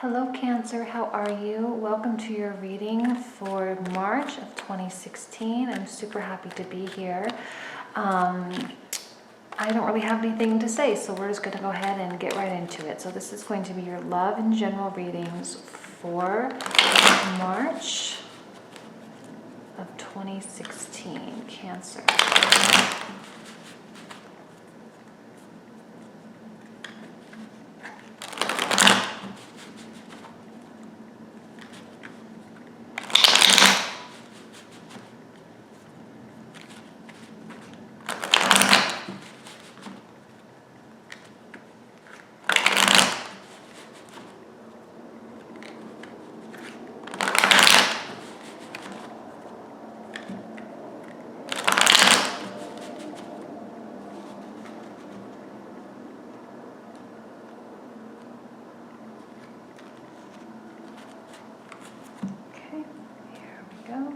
Hello Cancer, how are you? Welcome to your reading for March of 2016. I'm super happy to be here. I don't really have anything to say, so we're just going to go ahead and get right into it. So this is going to be your love and general readings for March of 2016, Cancer. Okay, here we go.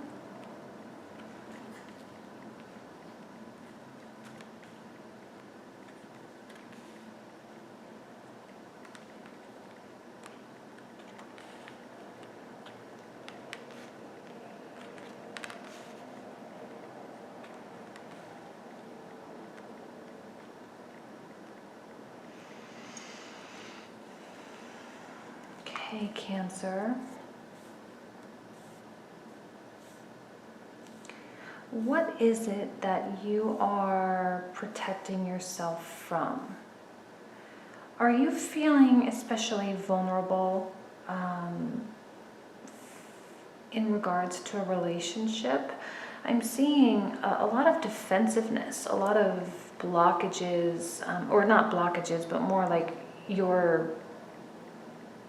Okay, Cancer. What is it that you are protecting yourself from? Are you feeling especially vulnerable in regards to a relationship? I'm seeing a lot of defensiveness, a lot of blockages, or not blockages, but more like you're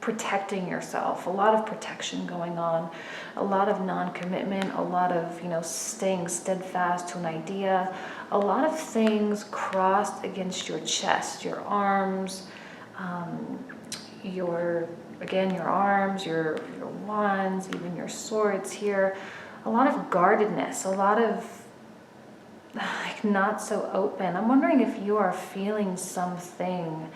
protecting yourself, a lot of protection going on, a lot of non-commitment, a lot of, staying steadfast to an idea, a lot of things crossed against your chest, your arms, your arms, your wands, even your swords here, a lot of guardedness, a lot of like not so open. I'm wondering if you are feeling something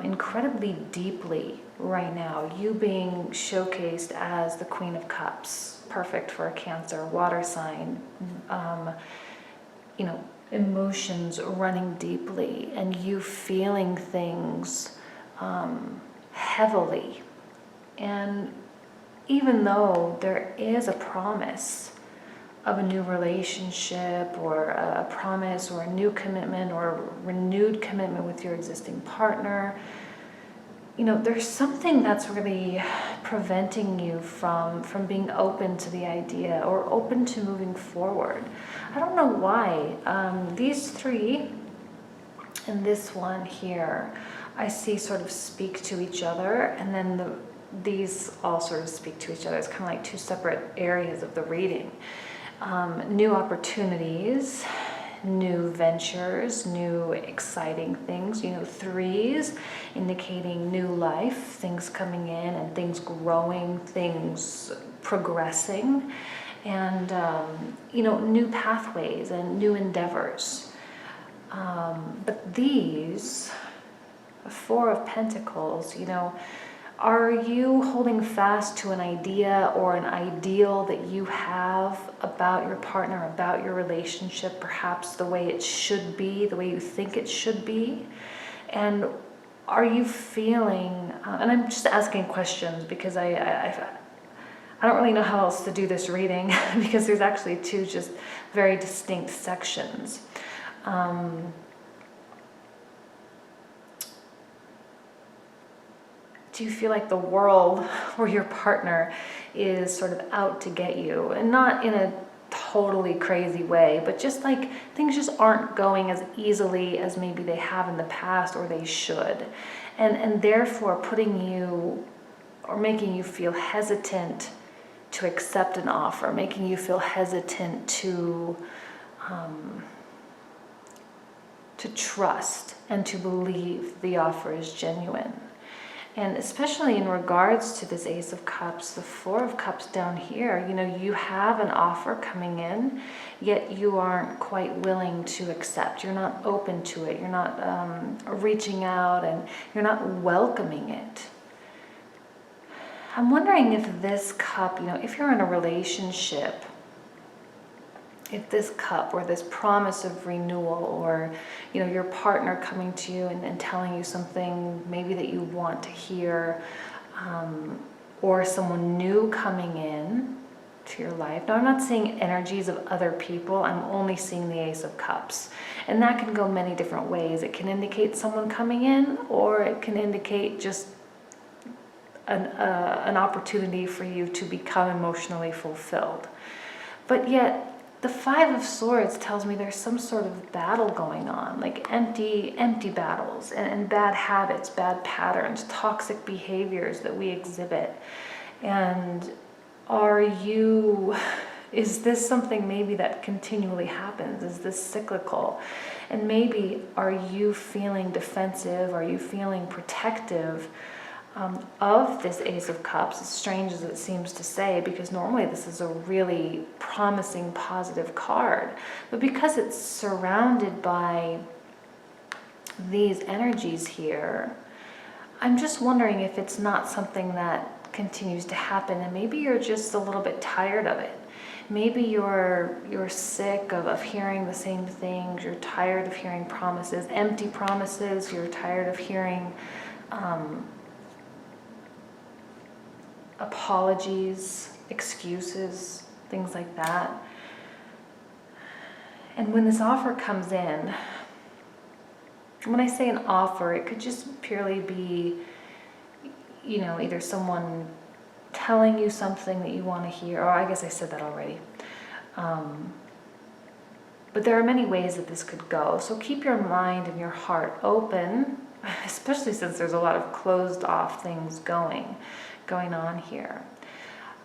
incredibly deeply right now, you being showcased as the Queen of Cups, perfect for a Cancer, water sign, emotions running deeply and you feeling things heavily. And even though there is a promise of a new relationship or a promise or a new commitment or a renewed commitment with your existing partner, there's something that's really preventing you from being open to the idea or open to moving forward. I don't know why. These three and this one here, I see sort of speak to each other, and then these all sort of speak to each other. It's kind of like two separate areas of the reading. New opportunities, new ventures, new exciting things, threes indicating new life, things coming in and things growing, things progressing, and new pathways and new endeavors. But these Four of Pentacles, are you holding fast to an idea or an ideal that you have about your partner, about your relationship, perhaps the way it should be, the way you think it should be? And are you feeling, and I'm just asking questions because I don't really know how else to do this reading because there's actually two just very distinct sections. Do you feel like the world or your partner is sort of out to get you? And not in a totally crazy way, but just like things just aren't going as easily as maybe they have in the past or they should. And therefore putting you or making you feel hesitant to accept an offer, making you feel hesitant to trust and to believe the offer is genuine. And especially in regards to this Ace of Cups, the Four of Cups down here, you have an offer coming in, yet you aren't quite willing to accept. You're not open to it. You're not reaching out and you're not welcoming it. I'm wondering if this cup, if you're in a relationship, if this cup or this promise of renewal, or your partner coming to you and telling you something maybe that you want to hear, or someone new coming in to your life. Now, I'm not seeing energies of other people. I'm only seeing the Ace of Cups, and that can go many different ways. It can indicate someone coming in, or it can indicate just an opportunity for you to become emotionally fulfilled. But yet the Five of Swords tells me there's some sort of battle going on, like empty battles and bad habits, bad patterns, toxic behaviors that we exhibit. And is this something maybe that continually happens? Is this cyclical? And maybe are you feeling defensive? Are you feeling protective of this Ace of Cups, as strange as it seems to say, because normally this is a really promising, positive card. But because it's surrounded by these energies here, I'm just wondering if it's not something that continues to happen, and maybe you're just a little bit tired of it. Maybe you're sick of hearing the same things. You're tired of hearing promises, empty promises. You're tired of hearing apologies, excuses, things like that. And when this offer comes in, when I say an offer, it could just purely be, either someone telling you something that you want to hear, or I guess I said that already. But there are many ways that this could go. So keep your mind and your heart open, especially since there's a lot of closed off things going on here.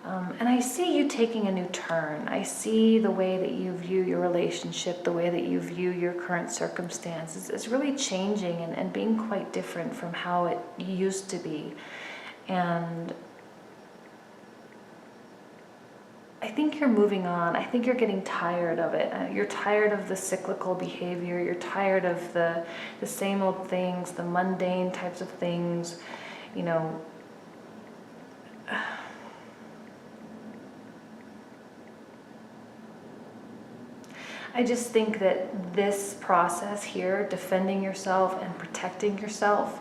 And I see you taking a new turn. I see the way that you view your relationship, the way that you view your current circumstances is really changing and being quite different from how it used to be. And I think you're moving on. I think you're getting tired of it. You're tired of the cyclical behavior. You're tired of the same old things, the mundane types of things, I just think that this process here, defending yourself and protecting yourself,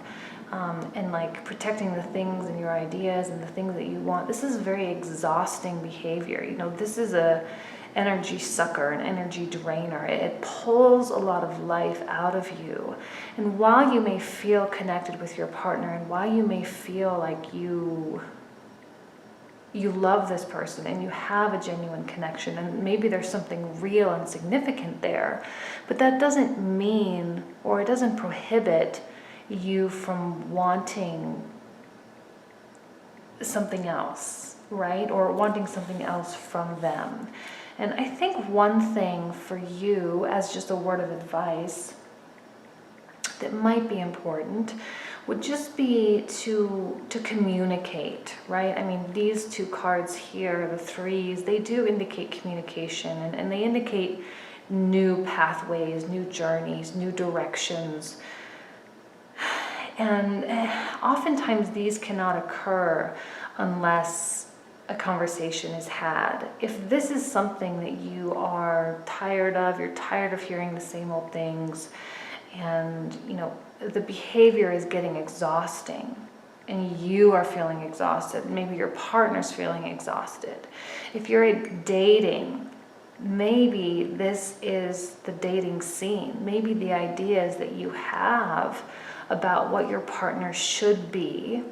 and like protecting the things and your ideas and the things that you want, this is very exhausting behavior. This is a energy sucker, an energy drainer. It pulls a lot of life out of you. And while you may feel connected with your partner, and while you may feel like you love this person and you have a genuine connection, and maybe there's something real and significant there, but that doesn't mean, or it doesn't prohibit you from wanting something else, right? Or wanting something else from them. And I think one thing for you, as just a word of advice that might be important, would just be to communicate, right? I mean, these two cards here, the threes, they do indicate communication, and they indicate new pathways, new journeys, new directions. And oftentimes these cannot occur unless a conversation is had. If this is something that you are tired of, you're tired of hearing the same old things, and the behavior is getting exhausting, and you are feeling exhausted, maybe your partner's feeling exhausted. If you're dating, maybe this is the dating scene. Maybe the ideas that you have about what your partner should be,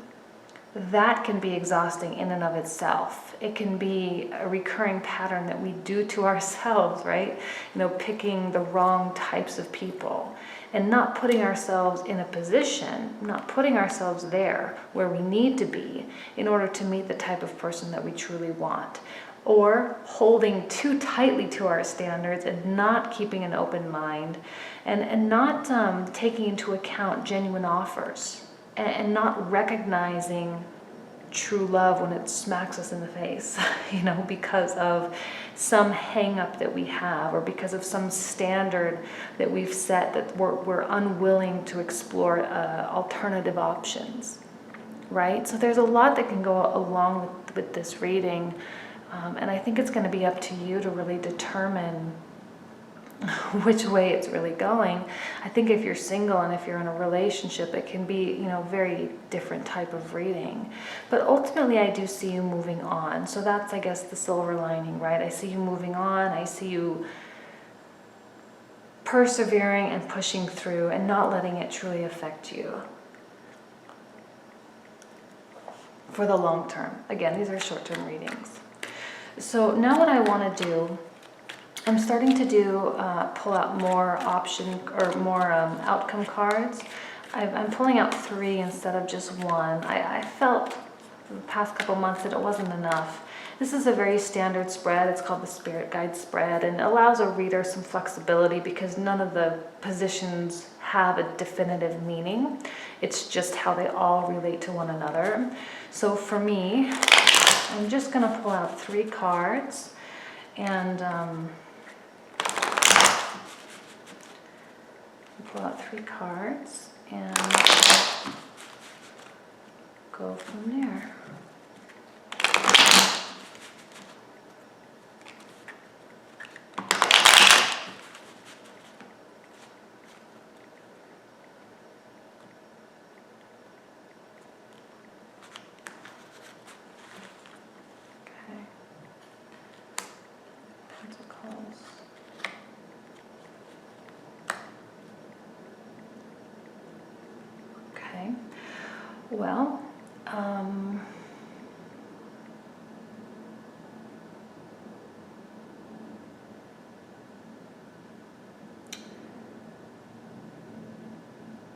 that can be exhausting in and of itself. It can be a recurring pattern that we do to ourselves, right? Picking the wrong types of people and not putting ourselves in a position, not putting ourselves there where we need to be in order to meet the type of person that we truly want. Or holding too tightly to our standards and not keeping an open mind, and not taking into account genuine offers, and not recognizing true love when it smacks us in the face, because of some hang up that we have, or because of some standard that we've set that we're unwilling to explore alternative options. right? So there's a lot that can go along with this reading. And I think it's going to be up to you to really determine which way it's really going. I think if you're single and if you're in a relationship, it can be, very different type of reading. But ultimately, I do see you moving on. So that's, I guess, the silver lining, right? I see you moving on. I see you persevering and pushing through and not letting it truly affect you for the long term. Again, these are short-term readings. So now what I want to do, I'm starting to pull out more outcome cards. I'm pulling out 3 instead of just 1. I felt for the past couple months that it wasn't enough. This is a very standard spread. It's called the Spirit Guide spread, and it allows a reader some flexibility because none of the positions have a definitive meaning. It's just how they all relate to one another. So for me, I'm just going to pull out 3 cards and pull out 3 cards and go from there. Okay, well,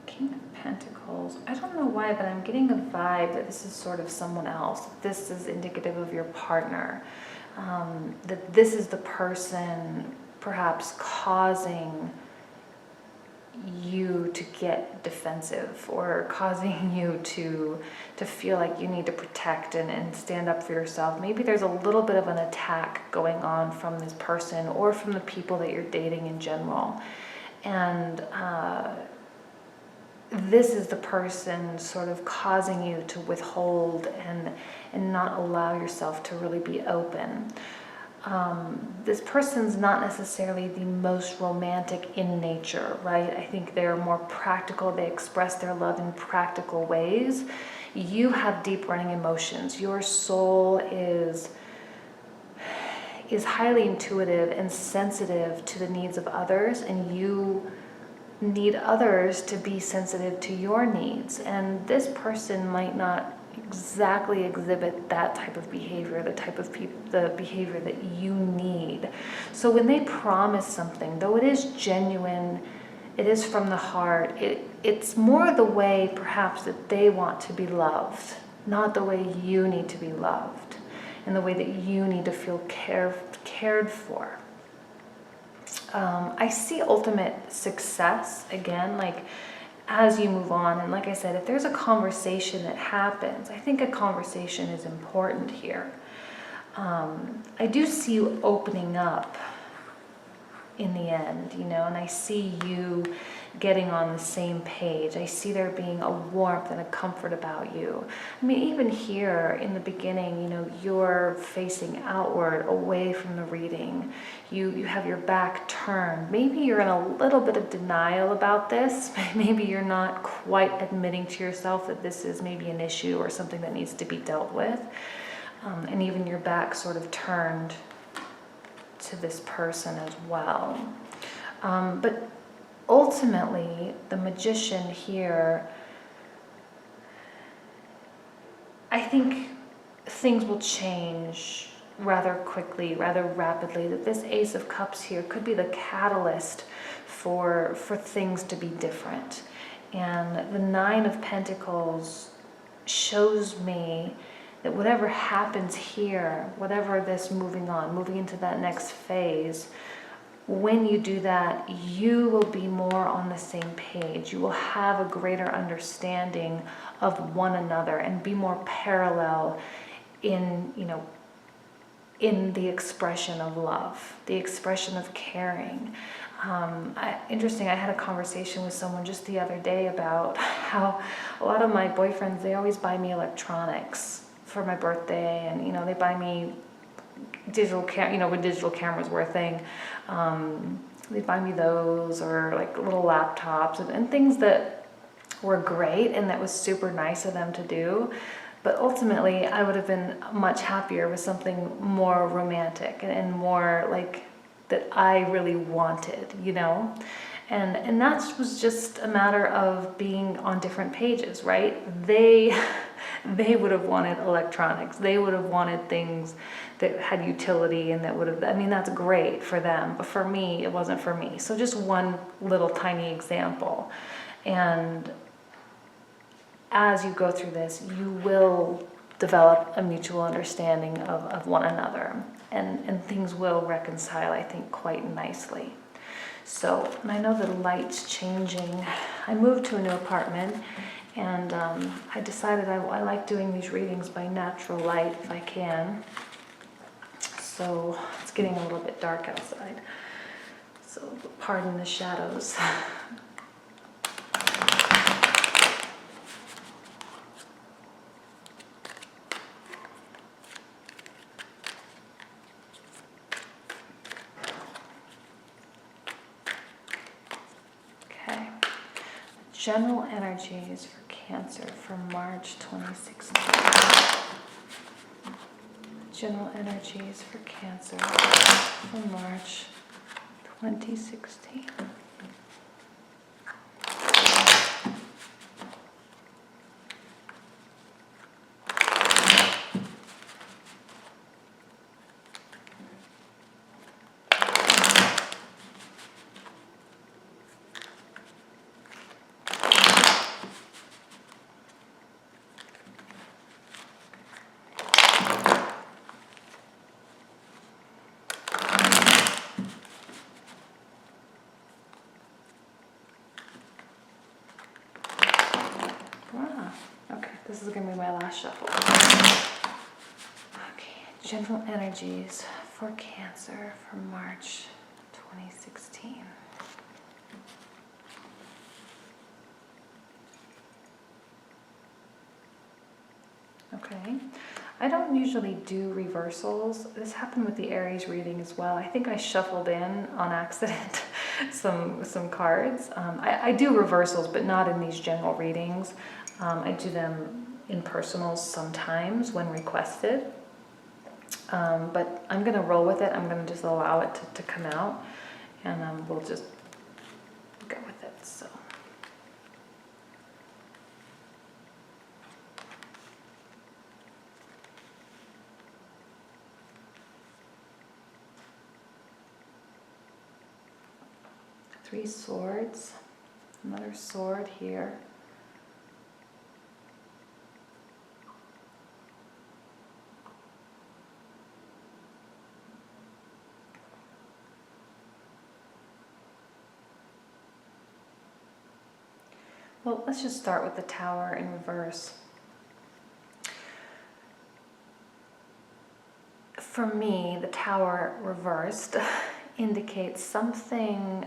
King of Pentacles. I don't know why, but I'm getting a vibe that this is sort of someone else. This is indicative of your partner. That this is the person perhaps causing you to get defensive or causing you to feel like you need to protect and stand up for yourself. Maybe there's a little bit of an attack going on from this person or from the people that you're dating in general. And this is the person sort of causing you to withhold and not allow yourself to really be open. This person's not necessarily the most romantic in nature, right? I think they're more practical. They express their love in practical ways. You have deep running emotions. Your soul is highly intuitive and sensitive to the needs of others, and you need others to be sensitive to your needs. And this person might not exactly exhibit that type of behavior, the behavior that you need. So when they promise something, though it is genuine, it is from the heart, it's more the way perhaps that they want to be loved, not the way you need to be loved, and the way that you need to feel cared for. I see ultimate success, again, like as you move on. And like I said, if there's a conversation that happens, I think a conversation is important here. I do see you opening up in the end, and I see you getting on the same page. I see there being a warmth and a comfort about you. I mean, even here in the beginning, you're facing outward, away from the reading. You have your back turned. Maybe you're in a little bit of denial about this. Maybe you're not quite admitting to yourself that this is maybe an issue or something that needs to be dealt with. And even your back sort of turned to this person as well. But ultimately, the Magician here, I think things will change rather quickly, rather rapidly. That this Ace of Cups here could be the catalyst for things to be different. And the Nine of Pentacles shows me that whatever happens here, whatever this moving into that next phase, when you do that, you will be more on the same page. You will have a greater understanding of one another and be more parallel in, in the expression of love, the expression of caring. Interesting, I had a conversation with someone just the other day about how a lot of my boyfriends, they always buy me electronics for my birthday, and they buy me when digital cameras were a thing. They buy me those, or like little laptops and things that were great and that was super nice of them to do. But ultimately, I would have been much happier with something more romantic and more like that I really wanted, And that was just a matter of being on different pages, right? They would have wanted electronics. They would have wanted things that had utility and that would have, that's great for them. But for me, it wasn't for me. So just one little tiny example. And as you go through this, you will develop a mutual understanding of one another, and things will reconcile, I think, quite nicely. So, and I know the light's changing. I moved to a new apartment, and I decided I like doing these readings by natural light if I can. So it's getting a little bit dark outside, so pardon the shadows. General energies for Cancer for March 2016. General energies for Cancer for March 2016. Okay, this is going to be my last shuffle. Okay, general energies for Cancer for March 2016. Okay, I don't usually do reversals. This happened with the Aries reading as well. I think I shuffled in on accident some cards. I do reversals, but not in these general readings. I do them in personals sometimes when requested. But I'm going to roll with it. I'm going to just allow it to come out, and we'll just go with it. So. Three swords, another sword here. Well, let's just start with the Tower in reverse. For me, the Tower reversed indicates something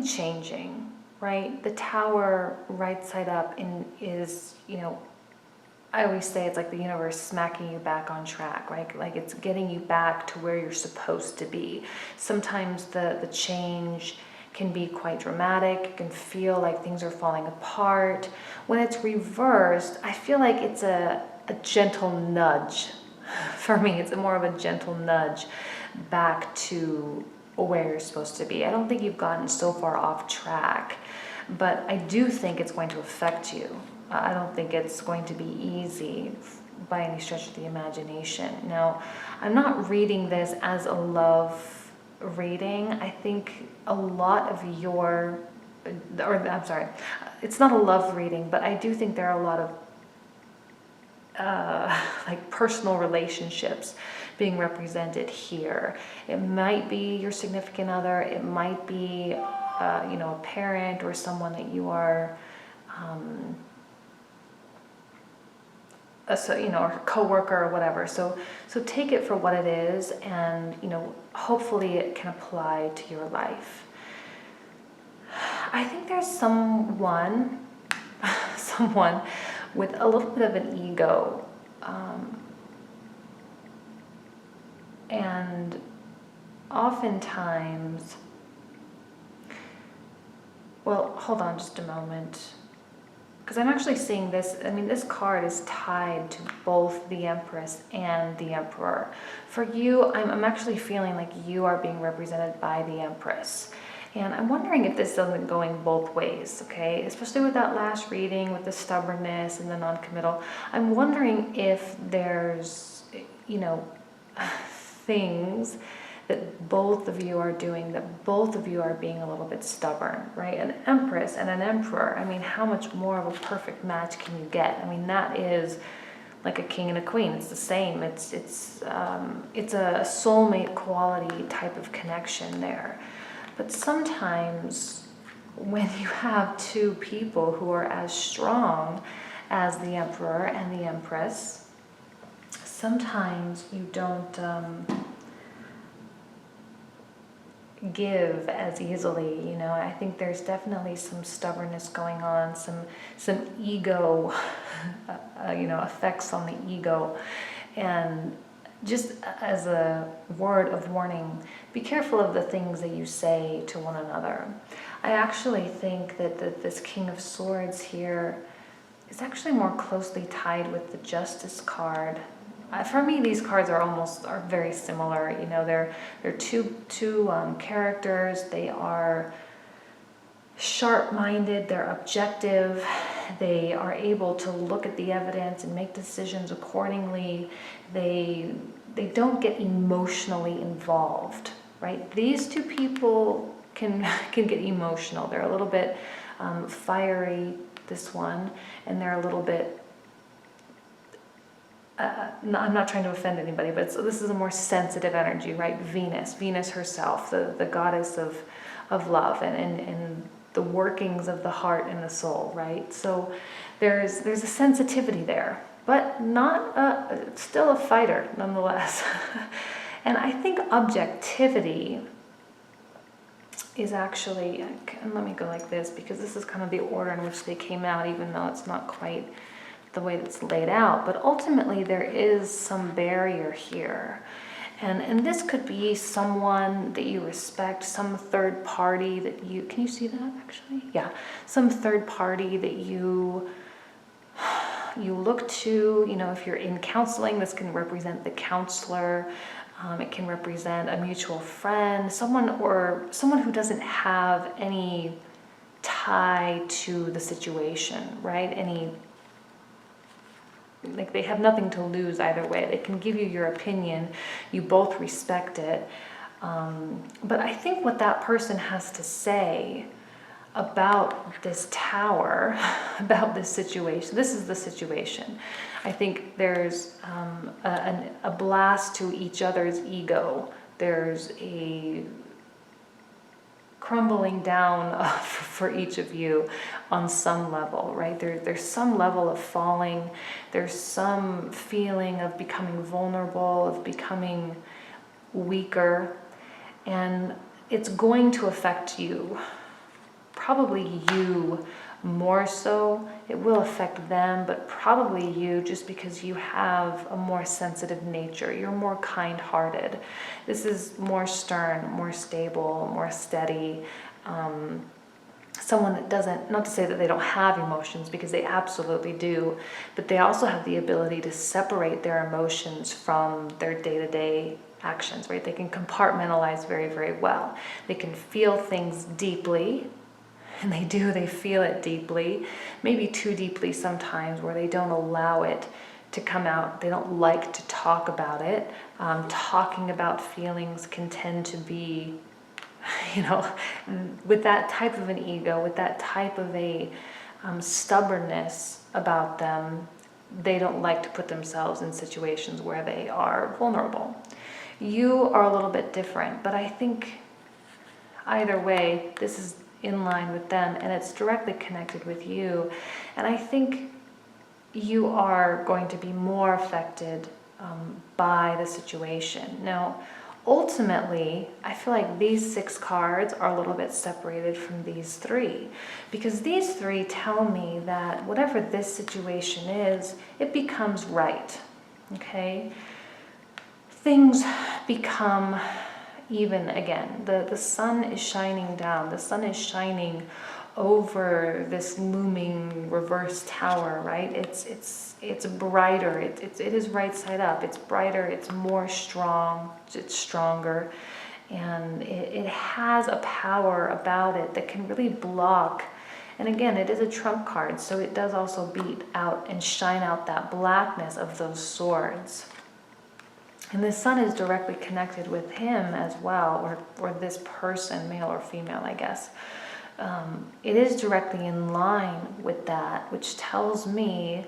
changing, right? The Tower right side up is, I always say it's like the universe smacking you back on track, right? Like it's getting you back to where you're supposed to be. Sometimes the change can be quite dramatic. It can feel like things are falling apart. When it's reversed, I feel like it's a gentle nudge. For me, it's more of a gentle nudge back to where you're supposed to be. I don't think you've gotten so far off track, but I do think it's going to affect you. I don't think it's going to be easy by any stretch of the imagination. Now, I'm not reading this as a love reading. I think a lot of it's not a love reading, but I do think there are a lot of like personal relationships being represented here. It might be your significant other, it might be a parent or someone that you are or coworker or whatever. So take it for what it is, and hopefully it can apply to your life. I think there's someone with a little bit of an ego, and oftentimes, well, hold on just a moment. Because I'm actually seeing this, this card is tied to both the Empress and the Emperor. For you, I'm actually feeling like you are being represented by the Empress. And I'm wondering if this isn't going both ways, okay? Especially with that last reading, with the stubbornness and the non-committal. I'm wondering if there's, things that both of you are doing, that both of you are being a little bit stubborn, right? An Empress and an Emperor, how much more of a perfect match can you get? That is like a king and a queen. It's the same. It's a soulmate quality type of connection there. But sometimes when you have two people who are as strong as the Emperor and the Empress, sometimes you don't give as easily. I think there's definitely some stubbornness going on, some ego, effects on the ego. And just as a word of warning, be careful of the things that you say to one another. I actually think that this King of Swords here is actually more closely tied with the Justice card. For me, these cards are very similar. They're two characters. They are sharp-minded. They're objective. They are able to look at the evidence and make decisions accordingly. They don't get emotionally involved, right? These two people can get emotional. They're a little bit fiery, this one, and they're a little bit. I'm not trying to offend anybody, but this is a more sensitive energy, right? Venus herself, the goddess of love and the workings of the heart and the soul, right? So there's a sensitivity there, but still a fighter nonetheless. And I think objectivity is actually, and let me go like this, because this is kind of the order in which they came out, even though it's not quite the way that's laid out. But ultimately there is some barrier here. And this could be someone that you respect, some third party that you, can you see that actually? Yeah, some third party that you look to, if you're in counseling, this can represent the counselor. It can represent a mutual friend, someone who doesn't have any tie to the situation, right? Like they have nothing to lose either way. They can give you your opinion. You both respect it. But I think what that person has to say about this tower, about this situation, this is the situation. I think there's a blast to each other's ego. There's a crumbling down for each of you on some level, right? There's some level of falling. There's some feeling of becoming vulnerable, of becoming weaker. And it's going to affect you. Probably you more so. It will affect them, but probably you, just because you have a more sensitive nature. You're more kind-hearted. This is more stern, more stable, more steady. Someone that doesn't, not to say that they don't have emotions, because they absolutely do, but they also have the ability to separate their emotions from their day-to-day actions, right? They can compartmentalize very, very well. They can feel things deeply. And they feel it deeply, maybe too deeply sometimes, where they don't allow it to come out. They don't like to talk about it. Talking about feelings can tend to be, with that type of an ego, with that type of a stubbornness about them, they don't like to put themselves in situations where they are vulnerable. You are a little bit different, but I think either way, this is in line with them, and it's directly connected with you. And I think you are going to be more affected by the situation. Now, ultimately, I feel like these 6 cards are a little bit separated from these 3, because these 3 tell me that whatever this situation is, it becomes right, okay? Things become even again. The sun is shining down. The sun is shining over this looming reverse tower, right? It's brighter. It is right side up. It's brighter. It's more strong. It's stronger, and it has a power about it that can really block. And again, it is a trump card, so it does also beat out and shine out that blackness of those swords. And the sun is directly connected with him as well, or this person, male or female, I guess. It is directly in line with that, which tells me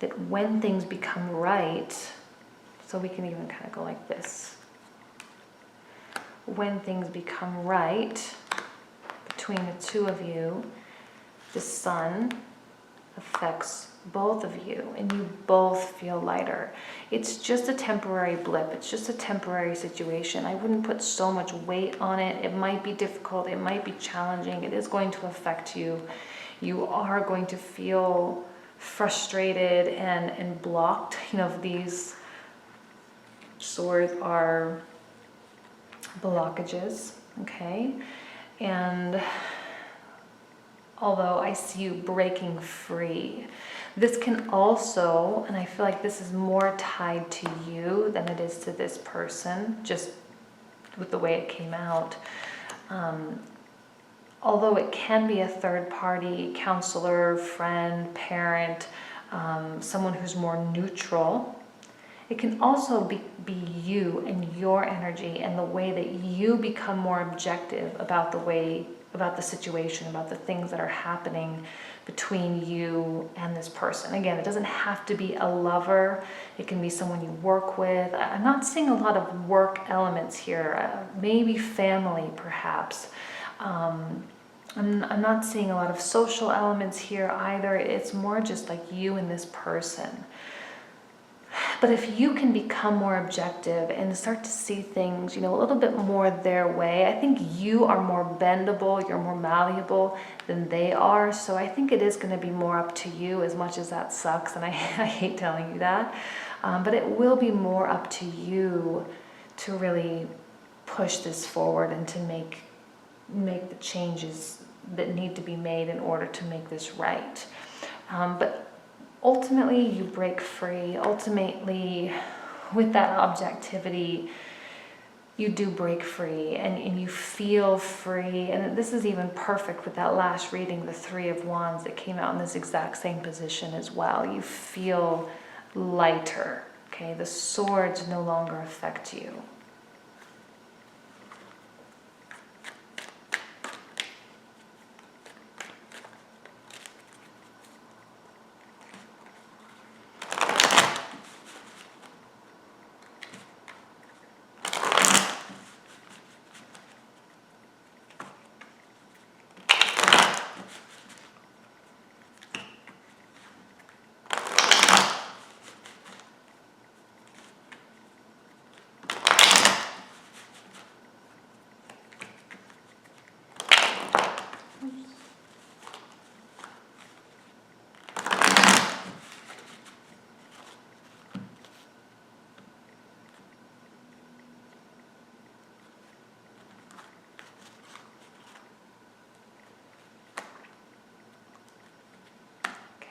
that when things become right, so we can even kind of go like this. When things become right between the 2 of you, the sun affects both of you, and you both feel lighter. It's just a temporary blip. It's just a temporary situation. I wouldn't put so much weight on it. It might be difficult. It might be challenging. It is going to affect you. You are going to feel frustrated and blocked. You know, these swords are blockages, okay? And although I see you breaking free, this can also, and I feel like this is more tied to you than it is to this person, just with the way it came out. Although it can be a third party, counselor, friend, parent, someone who's more neutral, it can also be you and your energy and the way that you become more objective about the situation, about the things that are happening between you and this person. Again, it doesn't have to be a lover. It can be someone you work with. I'm not seeing a lot of work elements here. Maybe family, perhaps. I'm not seeing a lot of social elements here either. It's more just like you and this person. But if you can become more objective and start to see things, you know, a little bit more their way, I think you are more bendable, you're more malleable than they are. So I think it is going to be more up to you, as much as that sucks, and I hate telling you that. But it will be more up to you to really push this forward and to make the changes that need to be made in order to make this right. But ultimately, you break free. Ultimately, with that objectivity, you do break free and you feel free. And this is even perfect with that last reading, the 3 of Wands, that came out in this exact same position as well. You feel lighter, okay? The swords no longer affect you.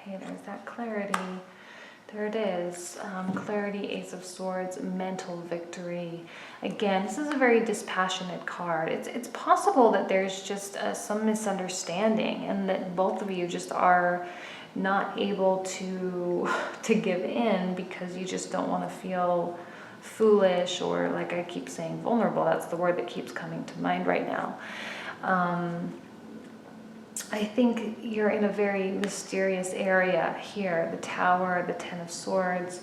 Okay, there's that clarity. There it is. Clarity, Ace of Swords, mental victory. Again, this is a very dispassionate card. It's possible that there's just some misunderstanding and that both of you just are not able to give in because you just don't want to feel foolish, or, like I keep saying, vulnerable. That's the word that keeps coming to mind right now. I think you're in a very mysterious area here. The Tower, the 10 of Swords.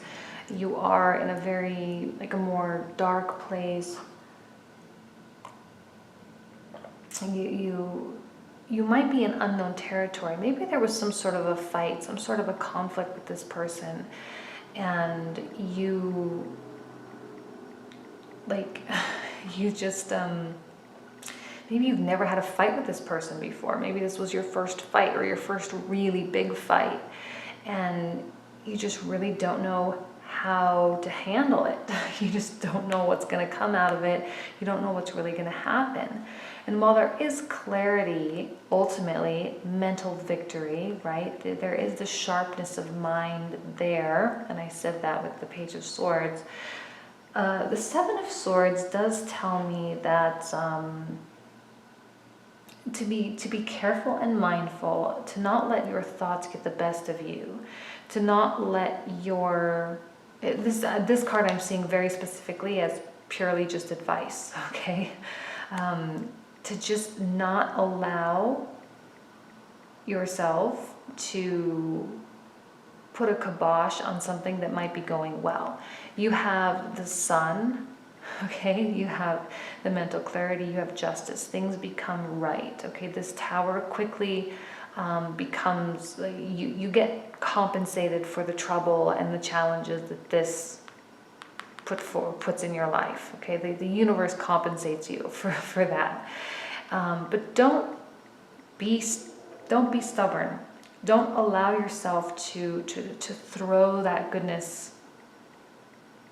You are in a very, like, a more dark place. you might be in unknown territory. Maybe there was some sort of a fight, some sort of a conflict with this person, and you, like, you just, maybe you've never had a fight with this person before. Maybe this was your first fight or your first really big fight, and you just really don't know how to handle it. You just don't know what's going to come out of it. You don't know what's really going to happen. And while there is clarity, ultimately, mental victory, right? There is the sharpness of mind there. And I said that with the Page of Swords. The Seven of Swords does tell me that to be careful and mindful, to not let your thoughts get the best of you, to not let your... This card I'm seeing very specifically as purely just advice, okay? To just not allow yourself to put a kibosh on something that might be going well. You have the Sun, okay? You have the mental clarity, you have justice. Things become right, okay? This Tower quickly becomes, you get compensated for the trouble and the challenges that this puts in your life, okay? The universe compensates you for that. But don't be stubborn. Don't allow yourself to throw that goodness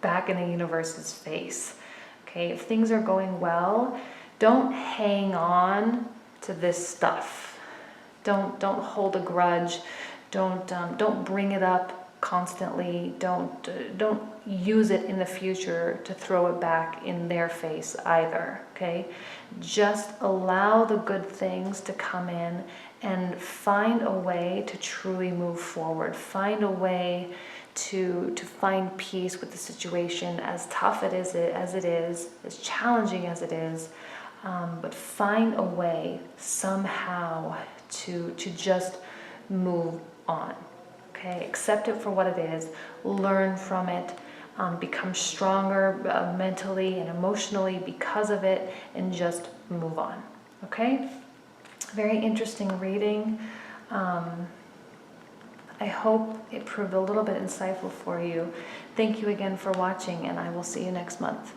back in the universe's face, okay? If things are going well, don't hang on to this stuff. Don't hold a grudge. Don't bring it up constantly. Don't use it in the future to throw it back in their face either, okay? Just allow the good things to come in and find a way to truly move forward. Find a way to find peace with the situation, as tough as it is, as challenging as it is, but find a way somehow to just move on. Okay, accept it for what it is, learn from it, become stronger mentally and emotionally because of it, and just move on. Okay, very interesting reading. I hope it proved a little bit insightful for you. Thank you again for watching, and I will see you next month.